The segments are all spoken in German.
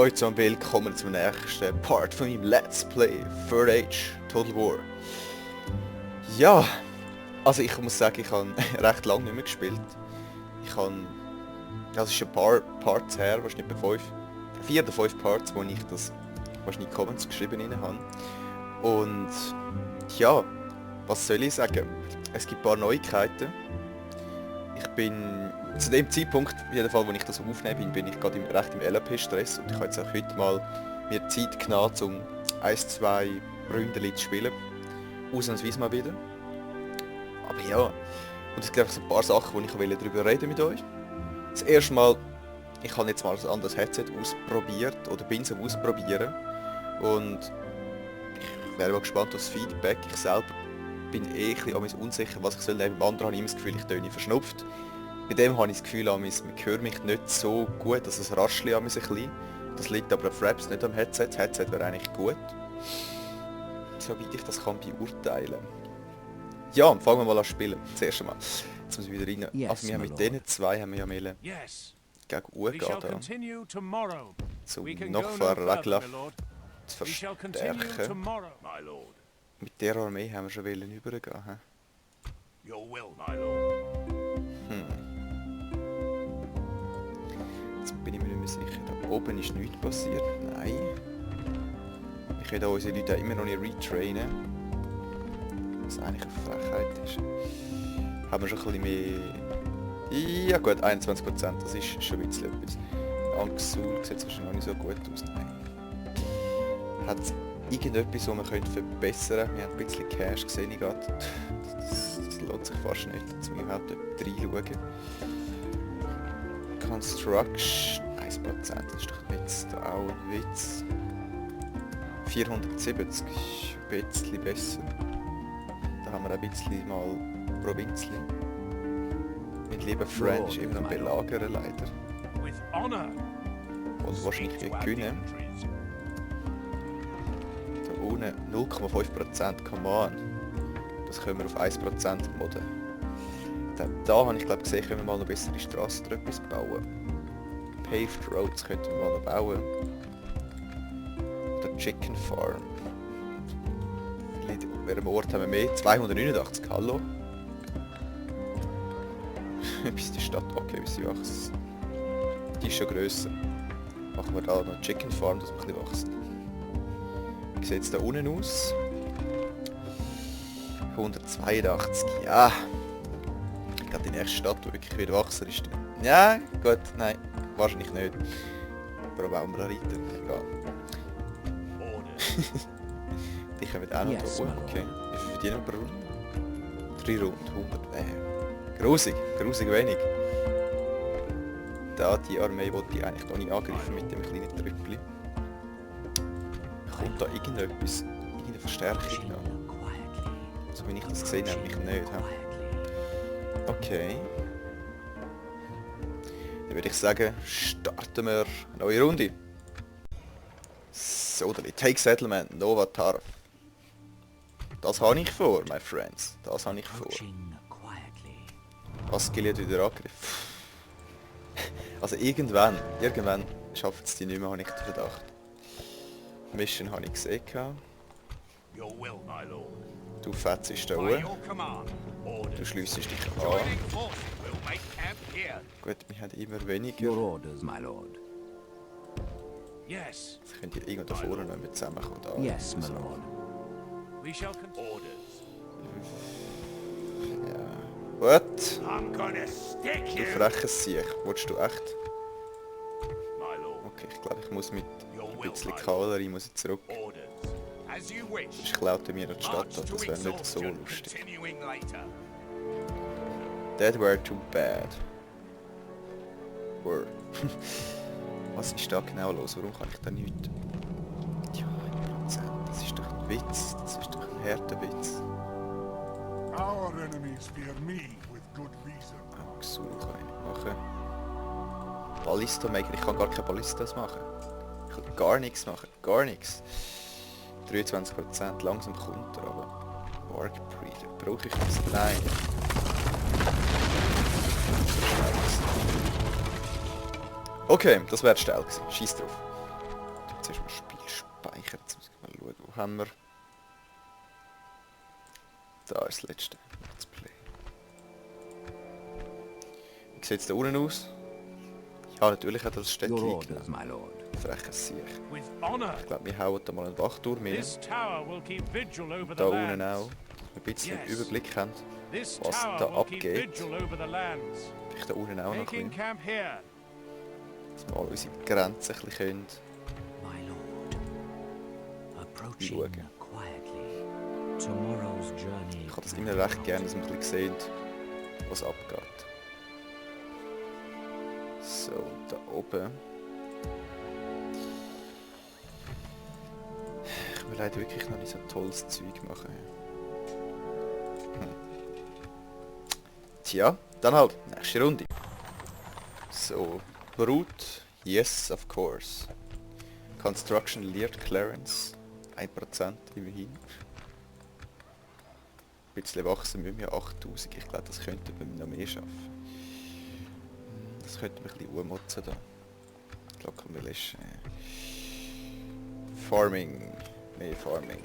Leute und willkommen zum nächsten Part von meinem Let's Play Third Age Total War. Ja, also ich muss sagen, ich habe recht lange nicht mehr gespielt. Das ist schon ein paar Parts her, wahrscheinlich bei 4 oder 5 Parts, wo ich das wahrscheinlich Comments geschrieben habe. Und ja, was soll ich sagen? Es gibt ein paar Neuigkeiten. Ich bin zu dem Zeitpunkt, auf jeden Fall, wo ich das aufnehme, bin ich gerade recht im LP-Stress und ich habe jetzt auch heute mal mir Zeit genommen, um 1-2 Runden zu spielen. Ausnahmsweise mal wieder. Aber ja, und es gibt einfach so ein paar Sachen, die ich darüber reden mit euch. Das erste Mal, ich habe jetzt mal ein anderes Headset ausprobiert, oder bin es am Ausprobieren. Und ich wäre mal gespannt auf das Feedback. Ich selber bin ein bisschen unsicher, was ich soll nehmen. Beim anderen habe ich immer das Gefühl, ich töne verschnupft. Bei dem habe ich das Gefühl, man hört mich nicht so gut, dass es raschelt ein bisschen. Das liegt aber auf Fraps, nicht am Headset. Das Headset wäre eigentlich gut. Soweit ich das kann beurteilen. Ja, fangen wir mal an spielen. Das erste Mal. Jetzt muss ich wieder rein. Yes, Also wir haben mit denen zwei haben wir ja mehr gegen Uhr gehen da. Um noch Regler zu verstärken. Mit der Armee haben wir schon übergehen. Jetzt bin ich mir nicht mehr sicher. Da oben ist nichts passiert. Nein. Wir können unsere Leute immer noch nicht retrainen. Was eigentlich eine Frechheit ist. Haben wir schon ein bisschen mehr... Ja gut, 21%. Das ist schon ein bisschen etwas. Angsul sieht wahrscheinlich noch nicht so gut aus. Nein. Hat es irgendetwas, was wir verbessern können? Wir haben ein bisschen Cash gesehen gerade. Das lohnt sich fast nicht. Jetzt müssen wir überhaupt reinschauen. Construction 1%, das ist doch jetzt auch ein Witz. 470 ist ein bisschen besser. Da haben wir ein bisschen mal Provinzli. Mein lieber Friend ist immer am Belagern leider. Und wahrscheinlich wird gewinnen. Da unten 0,5%, come on. Das können wir auf 1% modden. Da habe ich glaube gesehen, können wir mal noch bessere Straßen oder etwas bauen. Paved Roads könnten wir mal noch bauen. Oder Chicken Farm. Auf welchem Ort haben wir mehr? 289, hallo? Bis die Stadt, okay, bis sie wächst. Die ist schon grösser. Machen wir da noch Chicken Farm, dass wir ein bisschen wachsen. Wie sieht es da unten aus? 182, ja. Die nächste Stadt, die wirklich wieder wachsen ist. Ja, gut, nein, wahrscheinlich nicht. Aber bauen wir da weiter. Egal. Die kommen auch noch da oben. Okay. Wie viel verdienen wir pro Runde? 3 Runden, 100. Grusig wenig. Da die Armee wollte ich eigentlich gar nicht angreifen mit dem kleinen Trüppli. Kommt da irgendetwas, irgendeine Verstärkung noch? So wie ich das gesehen habe, mich nicht. Okay. Dann würde ich sagen, starten wir eine neue Runde. So, Take Settlement, Nova Tarf. Das habe ich vor, my friends. Das habe ich vor. Asgiliad wieder Angriff. Also irgendwann schaffen es die nicht mehr, habe ich den Verdacht. Mission habe ich gesehen. Du fetzt da oben. Du schliessest dich an. Gut, wir haben immer weniger. Jetzt könnt ihr irgendwo da vorne noch mit zusammenkommen. Da. Yes, my lord. Ja. What? Du freches Siech. Willst du echt? Okay, ich glaube, ich muss mit ein bisschen Kavallerie zurück. Sonst klaut er mir die Stadt ab, das wäre nicht so lustig. That were too bad. Were. Was ist da genau los? Warum kann ich da nichts? Ja, 1%. Das ist doch ein Witz. Das ist doch ein harter Witz. Axul kann ich nicht machen. Ballistomaker, ich kann gar keine Ballistas machen. Ich kann gar nichts machen. Gar nichts. 23% langsam kommt er, aber Warg Breeder, brauche ich das? Nein. Okay, das wäre schnell gewesen. Scheiß drauf. zuerst mal Spiel speichern. Jetzt muss ich mal schauen, wo haben wir... Da ist das letzte Let's Play. Wie sieht es da unten aus? Ja, natürlich hat das Städtchen Your orders, eingenommen. my lord. Freches Sieg. With honor, Ich glaube, wir hauen da mal einen Wachturm rein. this tower will keep vigil over Da the unten auch. lands. Dass wir ein bisschen Yes. Überblick haben. This was tower da will keep abgeht. vigil over the lands. Vielleicht da unten auch noch ein Taking bisschen. camp here. Dass wir mal unsere Grenzen ein bisschen können. My lord. Approaching Schauen. quietly. Tomorrow's journey. Ich habe das immer recht gerne, dass man ein bisschen sieht, was abgeht. So, da oben. Ich will leider wirklich noch nicht so tolles Zeug machen. Tja, dann halt, nächste Runde. So, Brut, yes, of course. Construction Leered Clearance, 1% immerhin. Ein bisschen wachsen müssen wir, 8000. Ich glaube, das könnte wir noch mehr schaffen. Das könnte man ein bisschen ummotzen da. Local Militia. Farming. Mehr Farming.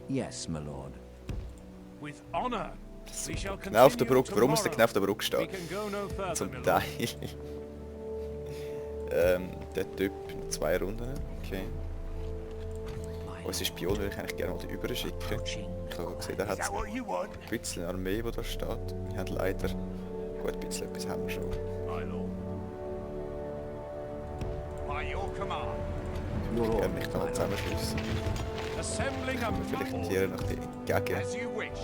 Yes, my lord. With honor, we shall Genau auf der continue Brücke. Warum muss der tomorrow. genau auf der Brücke We stehen? can go no further, Zum my lord. Teil. Der Typ, 2 Runden. Okay. My Unsere Spion würde ich eigentlich gerne mal darüber schicken. approaching. Ich habe gesehen, da hat es ein bisschen Armee, die da steht. Wir haben leider... Gut, ein bisschen etwas haben wir schon. My lord. By your command, Your Ich gerne orders, mich da my noch lord. zusammenschließen. assembling a Vielleicht battle hier noch entgegen. as you wish.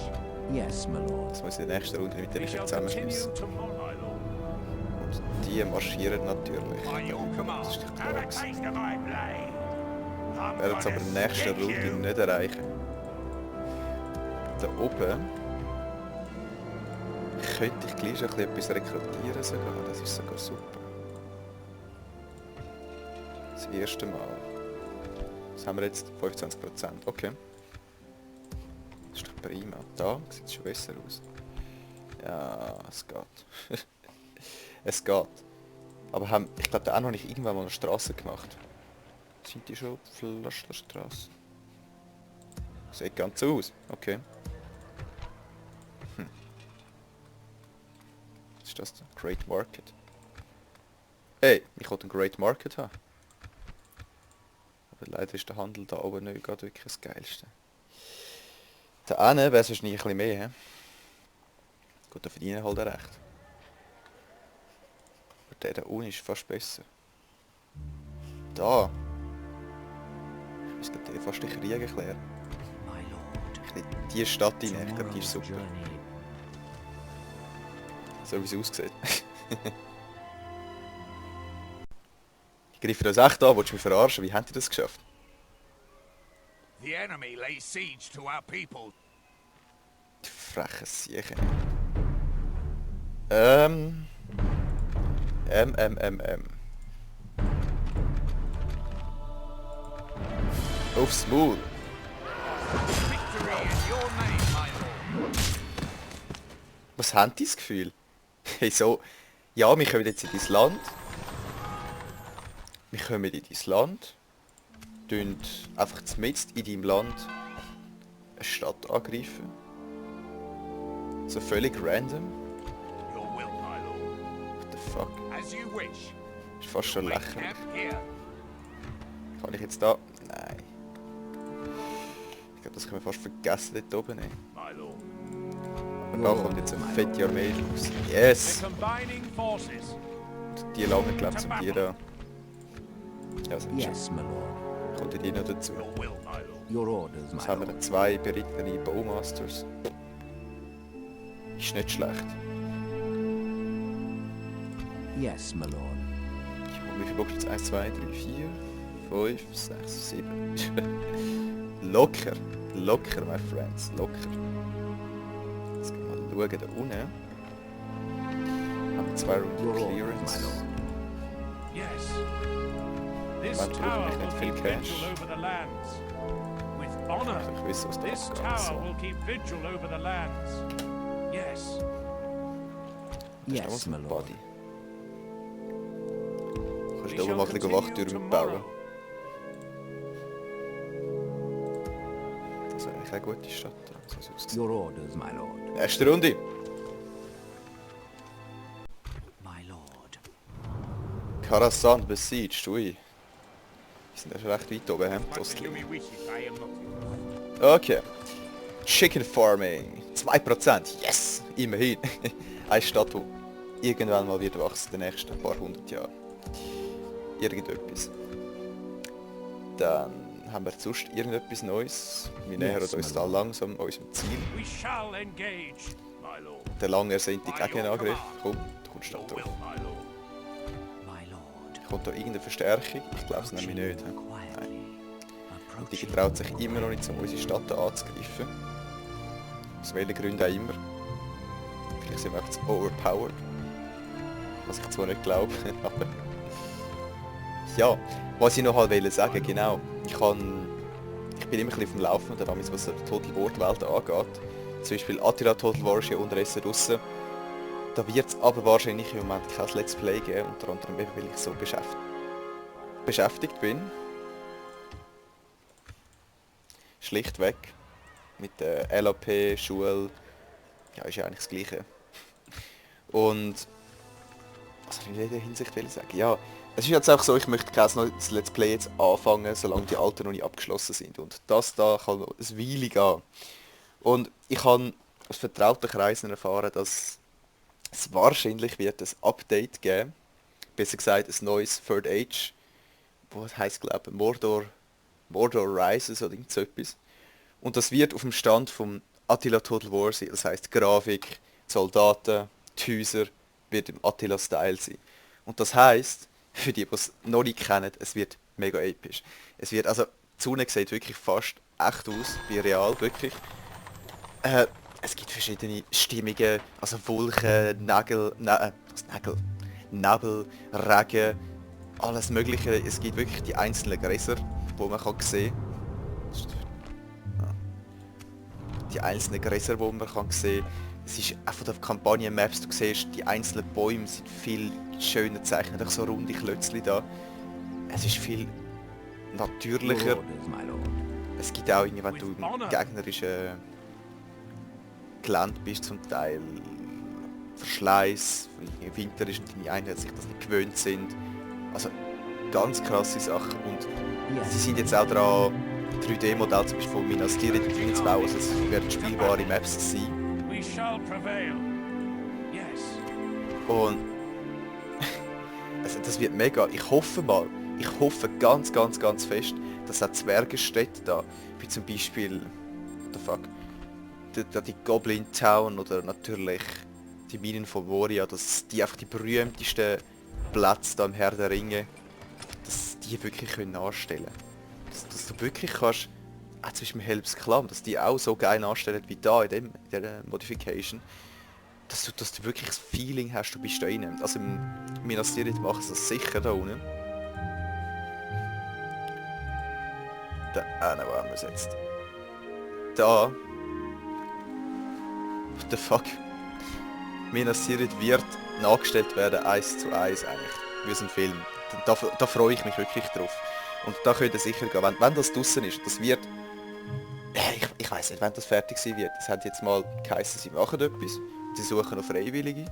Yes, my lord. Das muss ich in der nächsten Runde mit We denen shall zusammenschließen. continue tomorrow, my lord. Und die marschieren natürlich. By your Das ist doch command. klar. Have a taste of my blade. I'm Werden es aber in der nächsten gonna Runde stick you. nicht erreichen. Da oben könnte ich gleich schon ein bisschen etwas rekrutieren sogar. Das ist sogar super. Das erste Mal. Das haben wir jetzt 25%. Okay. Das ist doch prima. Da sieht es schon besser aus. Ja, es geht. Es geht. Aber ich glaube, da auch noch nicht irgendwann mal eine Straße gemacht. Sind die schon Pflasterstraße? Sieht ganz so aus. Okay. Was ist das da? Great Market. Ey, ich wollte einen Great Market haben. Aber leider ist der Handel da oben nicht gerade wirklich das Geilste. Da hinten wäre es wahrscheinlich ein bisschen mehr. He? Gut, da verdienen halt auch recht. Aber der da unten ist fast besser. Da. Ich muss gerade fast den Krieg erklären. My lord. In die Stadt rein, ich glaube, die ist Tomorrow's super. journey. So wie sie aussieht. Ich greife das echt an, willst du mich verarschen? Wie habt ihr das geschafft? The enemy lays siege to our people. Die freche Sieche. Aufs Maul. Victory in your name, my lord. Was haben die das Gefühl? Hey, so... Ja, wir kommen jetzt in dein Land. Wir kommen in dein Land. Tun einfach mitten in deinem Land eine Stadt angreifen. So völlig random. Your will, my lord. What the fuck? As you wish. Ist fast schon Make lächerlich. camp here. Kann ich jetzt da... Nein. Ich glaube, das können wir fast vergessen dort oben. Ey. My lord. Aber da kommt jetzt eine fette Armee raus. The Yes! combining forces. Die langen glaubt und die da. Ja, sind Yes, my lord. schon. Kommt die noch dazu. Your will, my lord. Your orders, my Jetzt haben wir lord. dann 2 berittene Bowmasters. Ist nicht schlecht. Yes, my lord. Wie viel Bock jetzt? 1, 2, 3, 4, 5, 6, 7. Locker. Locker, my friends. Locker. Jetzt gehen wir mal schauen, da unten. Haben wir 2 Your Runden orders, Clearance. my lord. Yes. This Man tut tower nicht will viel keep Cash. vigil over the lands. With honor. Ich weiß, was da This abgeht. tower So. will keep vigil over the lands. Yes. Yes, my lord. Buddy. Kannst Da mal ein bisschen Wachtürme bauen. Das ist eigentlich eine gute Stadt. So sieht's aus. Your orders, my lord. Erste Runde. My lord. Coruscant besieged, ui. Wir sind ja schon recht weit oben, hä? But Dostli. to me wishes I am not. Okay. Chicken Farming. 2%. Yes! Immerhin. Eine Stadt, die irgendwann mal wird wachsen in den nächsten paar hundert Jahren. Irgendetwas. Dann haben wir sonst irgendetwas Neues. Wir nähern Yes, uns my da lord. langsam unserem Ziel. We shall engage, my lord. Der lang ersehnte Gegenangriff. Komm, du kommst da Your durch. will, my lord. My lord. Kommt da irgendeine Verstärkung? Ich glaube es nämlich nicht. Hä? Quietly. Und die Approaching. getraut sich immer noch nicht, um unsere Stadt anzugreifen. Aus welchen Gründen auch immer. Vielleicht sind wir einfach zu overpowered. Was ich zwar nicht glaube, aber... Ja, was ich noch halt wollte sagen, genau. Ich bin immer ein bisschen auf dem Laufenden, damit was die Total War die Welt angeht. Zum Beispiel Attila Total War ist ja unterdessen draussen. Da wird es aber wahrscheinlich im Moment kein Let's Play geben, unter anderem eben, weil ich so beschäftigt bin. Schlichtweg. Mit der LAP, Schule. Ja, ist ja eigentlich das Gleiche. Und... Was soll ich in dieser Hinsicht sagen? Ja, es ist jetzt auch so, ich möchte kein neues Let's Play jetzt anfangen, solange die alten noch nicht abgeschlossen sind. Und das da kann noch ein Weile gehen. Und ich habe aus vertrauten Kreisen erfahren, dass es wahrscheinlich wird ein Update geben. Besser gesagt, ein neues Third Age. Was heisst, glaube ich, Mordor Rises oder irgend so etwas. Und das wird auf dem Stand vom Attila Total War sein. Das heisst, die Grafik, die Soldaten, die Häuser wird im Attila-Style sein. Und das heisst, für die, die es noch nicht kennen, es wird mega episch. Es wird, also, die Sonne sieht wirklich fast echt aus, wie real, wirklich. Es gibt verschiedene Stimmungen, also Wolken, Nebel, Regen, alles mögliche. Es gibt wirklich die einzelnen Gräser, die man kann sehen kann. Die einzelnen Gräser, die man kann sehen kann. Es ist auch von den Kampagnen-Maps, du siehst, die einzelnen Bäume sind viel schöner gezeichnet, auch so runde Klötzchen da. Es ist viel Your natürlicher. orders, my lord. Es gibt auch irgendwie, wenn du im gegnerischen Gelände bist, zum Teil Verschleiß, weil im Winter ist und deine Einheiten sich das nicht gewöhnt sind. Also ganz krasse Sachen. Und sie sind jetzt auch dran, 3D-Modell zum Beispiel von Minas Tirith zu bauen, also es werden spielbare Maps sein. We shall prevail. Yes. Und also das wird mega. Ich hoffe ganz, ganz, ganz fest, dass auch Zwergenstädte da, wie zum Beispiel, what the fuck, die Goblin Town oder natürlich die Minen von Moria, dass die einfach die berühmtesten Plätze da im Herr der Ringe, dass die wirklich können nachstellen. Dass du wirklich kannst, auch zum Beispiel Helms Klamm, dass die auch so geil nachstellen wie da in der Modification. Dass du wirklich das Feeling hast, du bist da rein. Also im Minas Tirith machen sie das sicher da unten. Da, wo haben wir es jetzt? Da. What the fuck? Minas Tirith wird nachgestellt werden, 1:1 eigentlich, wie aus dem Film. Da freue ich mich wirklich drauf. Und da könnte sicher gehen, wenn das draussen ist, das wird... Ich weiß nicht, wann das fertig sein wird. Es hat jetzt mal geheißen, sie machen etwas. Sie suchen noch Freiwillige.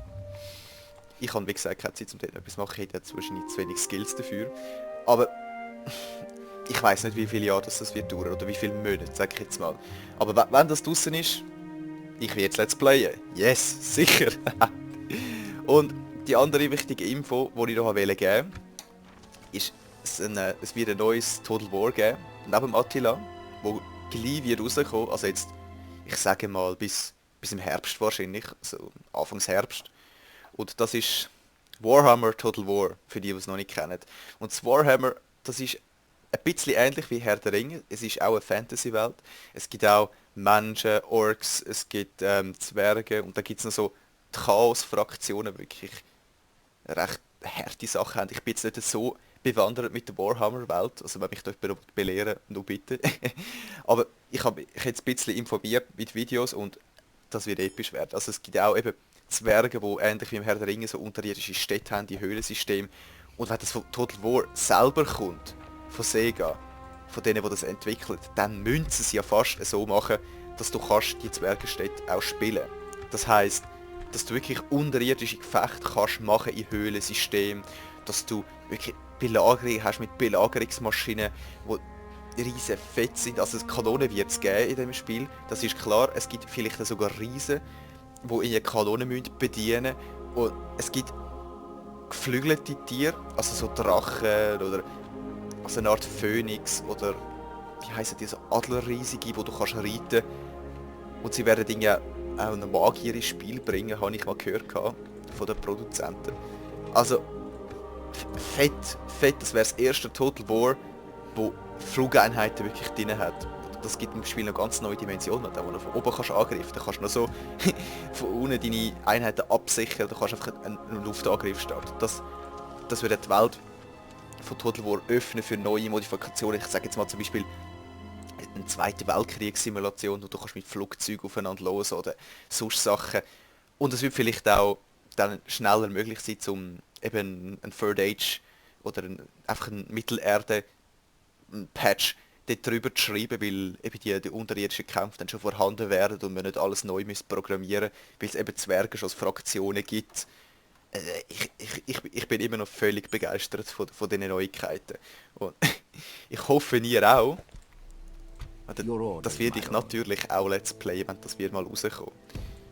Ich habe, wie gesagt, keine Zeit, um dort etwas zu machen. Ich hätte jetzt wahrscheinlich zu wenig Skills dafür. Aber ich weiß nicht, wie viele Jahre das wird dauern oder wie viele Monate, sage ich jetzt mal. Aber wenn das draussen ist, ich werde jetzt Let's Playen. Yes, sicher. Und die andere wichtige Info, die ich noch geben wollte, ist, es wird ein neues Total War geben, neben dem Attila, wo gleich wird rauskommen, also jetzt, ich sage mal, bis im Herbst wahrscheinlich, also Anfangs Herbst. Und das ist Warhammer Total War, für die es noch nicht kennen. Und das Warhammer, das ist ein bisschen ähnlich wie Herr der Ringe. Es ist auch eine Fantasy-Welt. Es gibt auch Menschen, Orks, es gibt Zwerge und da gibt es noch so die Chaos-Fraktionen, wirklich recht harte Sachen haben. Ich bin jetzt nicht so bewandert mit der Warhammer-Welt, also wenn mich da jemand belehren, nur bitte. Aber ich habe jetzt ein bisschen informiert mit Videos und das wird episch werden. Also es gibt auch eben Zwerge, die ähnlich wie im Herr der Ringe so unterirdische Städte haben, die Höhlensystem. Und wenn das von Total War selber kommt, von Sega, von denen, die das entwickelt, dann müssen sie es ja fast so machen, dass du kannst die Zwergenstädte auch spielen. Das heisst, dass du wirklich unterirdische Gefechte kannst machen in Höhlensystemen, dass du wirklich Belagerung hast mit Belagerungsmaschinen, die riesen fett sind. Also Kanonen wird es geben in dem Spiel, das ist klar. Es gibt vielleicht sogar Riesen, die ihre Kanonen bedienen müssen. Und es gibt geflügelte Tiere, also so Drachen oder also eine Art Phönix oder wie heissen die, so Adlerriesige, wo du kannst reiten. Und sie werden Dinge auch einen Magier ins Spiel bringen, habe ich mal gehört von den Produzenten. Also fett, das wäre das erste Total War, wo Flugeinheiten wirklich drin hat. Das gibt im Spiel eine ganz neue Dimension, da wo du von oben kannst angreifen, da kannst du noch so von unten deine Einheiten absichern, du kannst einfach einen Luftangriff starten. Das würde die Welt von Total War öffnen für neue Modifikationen. Ich sage jetzt mal zum Beispiel eine Zweite Weltkriegssimulation, wo du kannst mit Flugzeugen aufeinander los oder sonst Sachen. Und es wird vielleicht auch dann schneller möglich sein, um eben ein Third Age oder einfach ein Mittelerde-Patch dort drüber zu schreiben, weil eben die unterirdischen Kämpfe dann schon vorhanden werden und man nicht alles neu programmieren müssen, weil es eben Zwerge schon als Fraktionen gibt. Ich bin immer noch völlig begeistert von diesen Neuigkeiten. Und ich hoffe, ihr auch. Das werde ich natürlich auch Let's Play, wenn das wird mal rauskommen.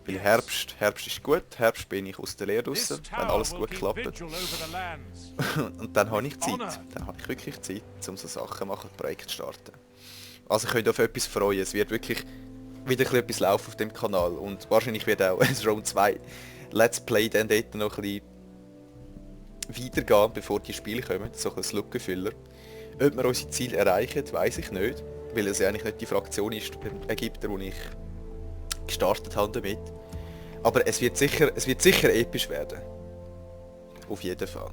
Weil Herbst ist gut, Herbst bin ich aus der Lehre raus, wenn alles gut klappt. Und dann habe ich Zeit, dann habe ich wirklich Zeit, um so Sachen zu machen, Projekte zu starten. Also könnt ihr auf etwas freuen, es wird wirklich wieder etwas laufen auf dem Kanal und wahrscheinlich wird auch Rome 2 Let's Play dann dort noch ein bisschen weitergehen, bevor die Spiele kommen, so ein Lückenfüller. Ob wir unsere Ziele erreichen, weiß ich nicht, weil es ja eigentlich nicht die Fraktion ist, Ägypter, wo ich gestartet habe damit. Aber es wird sicher episch werden. Auf jeden Fall.